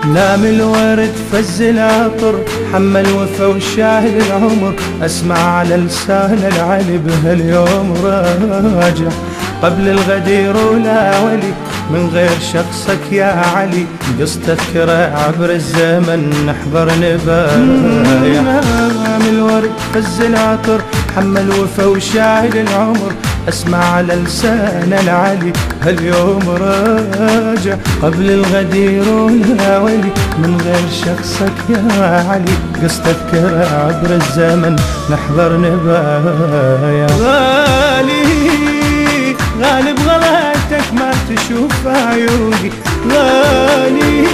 نام الورد فز العطر، حمل وفا وشاهد العمر، اسمع على لسان العلي بهاليوم راجع. قبل الغدير ولا ولي من غير شخصك يا علي، قص تذكره عبر الزمن نحضر نبايع. نام الورد فز العطر، حمل وفا وشاهد العمر، اسمع على لسان العلي هاليوم راجع. قبل الغدير ولا ولي من غير شخصك يا علي، قص تذكره عبر الزمن نحضر نبايع. غالي غالب غلاتك ما تشوف عيوني، غالي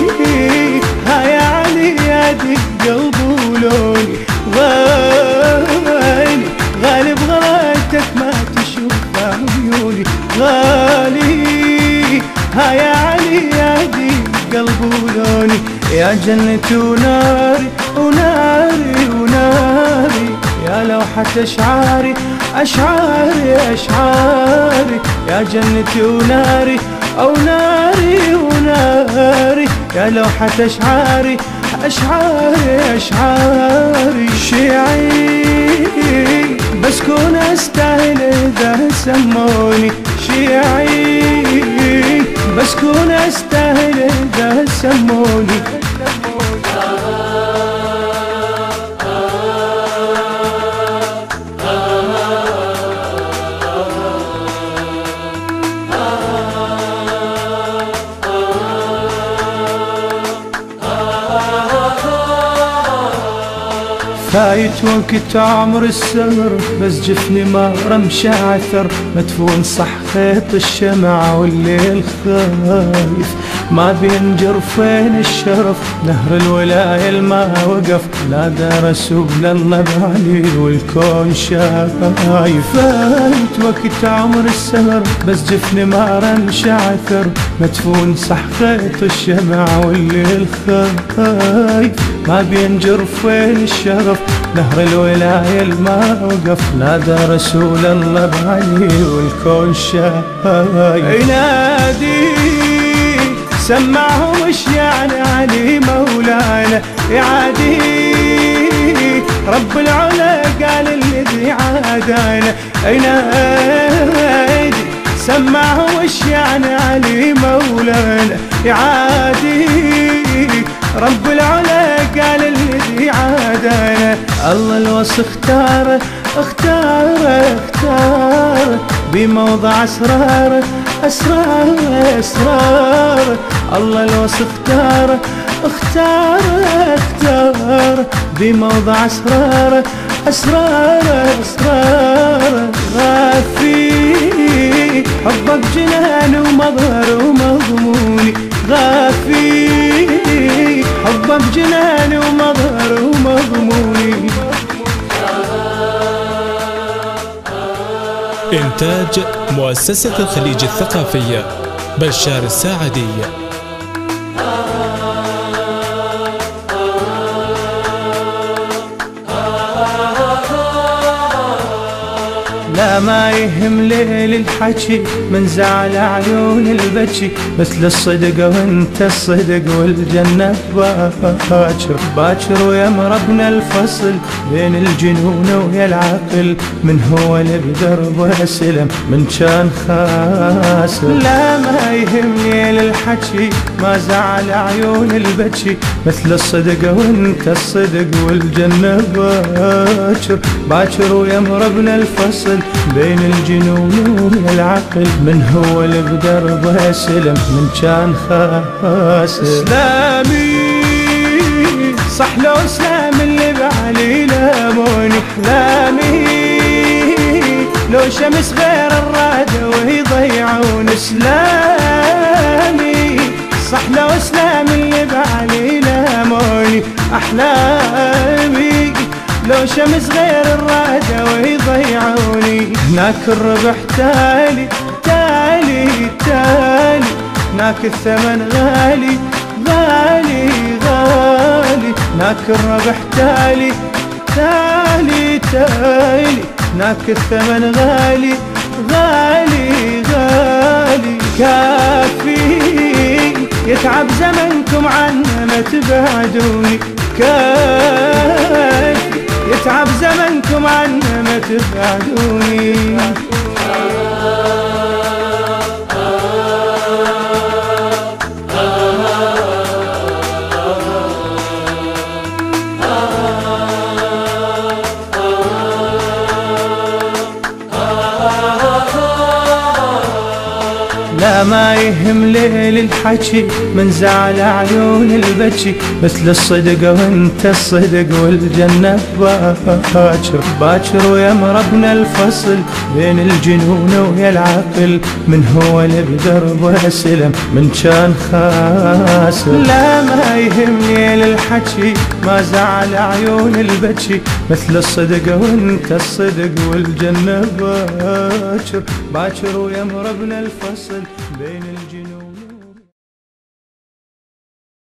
ها يا علي يا دق قلب ولوني، غالي غالب غلاتك ما تشوف عيوني، غالي ها يا علي يا دق قلب ولوني. يا جنتي وناري وناري وناري، يا لوحة أشعاري أشعاري أشعاري، يا جنتي وناري أو ناري وناري، يا لوحة أشعاري أشعاري أشعاري. شيعي بس كون أستاهل إذا سموني، شيعي بس كون أستاهل إذا سموني. فايت وقت عمر السهر، بس جفني ما رمش عثر، مدفون صح خيط الشمع والليل خايف، ما بينجر فين الشرف نهر الولاية الما وقف، نادى رسول الله بعلي والكون شايف. فايت وقت عمر السهر، بس جفني ما رمش عثر، مدفون صح خيط الشمع والليل خايف، ما بينجر فين الشرف نهر الولاية الما وقف، نادى رسول الله بعلي والكون شايف. ينادي سمعهم وش يعني علي مولانا، يعادي رب العلا قال الذي عادانا. ينادي سمعهم وش يعني علي مولانا، يعادي رب العلا قال الذي عادانا. الله الوصف اختاره اختاره اختاره، بموضع اسراره اسراره اسراره. الله الوصف اختاره اختاره اختاره، بموضع اسراره اسراره اسراره. غافي حبك جنان ومظهر ومضموني، غافي حبك جنان ومظهر ومضموني. إنتاج مؤسسة الخليج الثقافية بشار الساعدي. لا ما يهم ليل الحكي من زعل عيون البكي، مثل الصدق وانت الصدق والجنة باكر باكر، ويمربنا الفصل بين الجنون ويا العقل، من هو اللي بدربه سلم من كان خاسر. لا ما يهم ليل الحكي ما زعل عيون البكي، مثل الصدق وانت الصدق والجنة باكر باكر، ويمربنا الفصل بين الجنون والعقل، من هو اللي بدربه سلم من كان خاسر. اسلامي صح لو اسلام اللي بعلي لاموني، احلامي لو شمس غير الراد ويضيعون. اسلامي صح لو اسلام اللي بعلي لاموني، احلامي لو شمس غير الرادة ويضيعوني. هناك الربح تالي تالي تالي، هناك الثمن غالي غالي غالي، هناك الربح تالي تالي تالي، هناك الثمن غالي غالي غالي. كافي يتعب زمنكم عنه ما تبعدوني، كيف يتعب زمنكم عنه ما تبعدوني. لا ما يهم ليل الحكي من زعل عيون البكي، مثل الصدق وانت الصدق والجنة باكر. باكر ويا مربنا الفصل بين الجنون ويا العقل، من هو اللي بدربه سلم من كان خاسر. لا ما يهم ليل الحكي ما زعل عيون البكي، مثل الصدق وانت الصدق والجنة باكر. باكر ويا مربنا الفصل بين الجنون